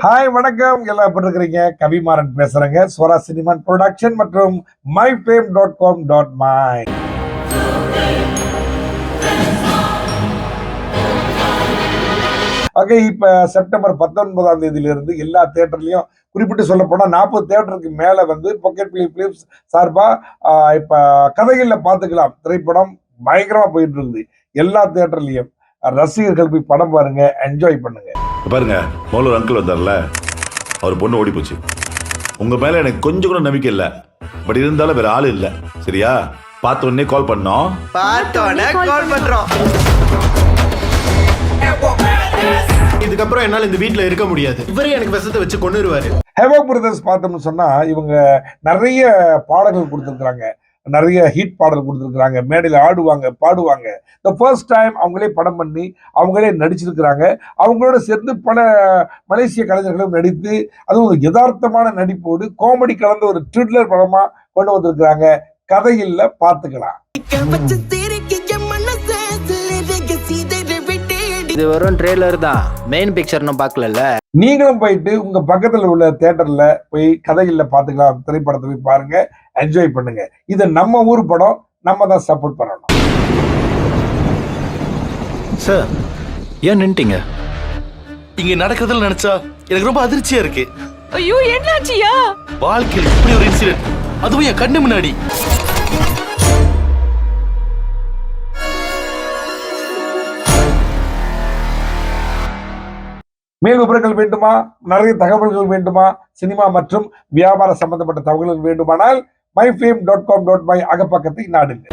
Hi வணக்கம், எல்லாம் எப்படி இருக்கிறீங்க? கவிமாறன் பேசுறேங்க. ஸ்வரா சினிமா ப்ரொடக்ஷன் மற்றும் myfame.com.my. ஓகே, இப்ப செப்டம்பர் 19ஆம் தேதியிலிருந்து எல்லா தியேட்டர்லயும், குறிப்பிட்டு சொல்ல போனா 40 தியேட்டருக்கு மேல வந்து பாக்கெட் பிலிம்ஸ் சார்பா இப்ப கதைகள்ல பாத்துக்கலாம் திரைப்படம் பயங்கரமா போயிட்டு இருக்குது. எல்லா தியேட்டர்லயும் ரசிகர்கள் போய் படம் பாருங்க, என்ஜாய் பண்ணுங்க. பாருங்க, மோலூர் அங்கிள் வந்தார்ல, அவர் பொண்ணு ஓடி போச்சு. உங்க மேல எனக்கு கொஞ்சம் கூட நம்பிக்கை இல்ல. பட் இருந்தாலும் வேற ஆள் இல்ல. சரியா? பார்த்த உடனே கால் பண்ணோம். இதுக்கப்புறம் என்னால இந்த வீட்டுல இருக்க முடியாது. இவரே எனக்கு விஷத்தை வச்சு கொண்டுருவாரு. ஹேவோக் பிரதர்ஸ் பார்த்தோம்னு சொன்னா இவங்க நிறைய பாடல்கள் கொடுத்துருக்காங்க, நிறைய ஹிட் பாடல் கொடுத்துருக்காங்க, மேடையில் ஆடுவாங்க, பாடுவாங்க. த ஃபர்ஸ்ட் டைம் அவங்களே படம் பண்ணி அவங்களே நடிச்சிருக்கிறாங்க. அவங்களோட சேர்ந்து பல மலேசிய கலைஞர்களும் நடித்து, அதுவும் ஒரு யதார்த்தமான நடிப்போடு காமெடி கலந்த ஒரு த்ரில்லர் படமா கொண்டு வந்திருக்கிறாங்க. கதையில்ல பார்த்துக்கலாம். இது வெறும் ட்ரெய்லர் தான், மெயின் பிக்சர் நான் பார்க்கல. நீங்களும் போயிட்டு உங்க பக்கத்துல உள்ள தியேட்டர்ல போய் கதையில்ல பார்த்துக்கலாம். திரைப்படத்தை போய் பாருங்க, என்ஜாய் பண்ணுங்க. இது நம்ம ஊர் படம், நம்ம தான் சப்போர்ட் பண்ணணும். சார், ஏன் நின்ட்டீங்க? இங்க நடக்கிறதுல நினைச்சா எனக்கு ரொம்ப அதிர்ச்சியா இருக்கு. ஐயோ, என்னாச்சியா? வாழ்க்கையில் இப்படி ஒரு இன்சிடென்ட், அதுவும் என் கண்ணு முன்னாடி. மேல் விவரங்கள் வேண்டுமா, நிறைய தகவல்கள் வேண்டுமா, சினிமா மற்றும் வியாபார சம்பந்தப்பட்ட தகவல்கள் வேண்டுமானால் myfame.com.my அகப்பக்கத்தை நாடுங்க.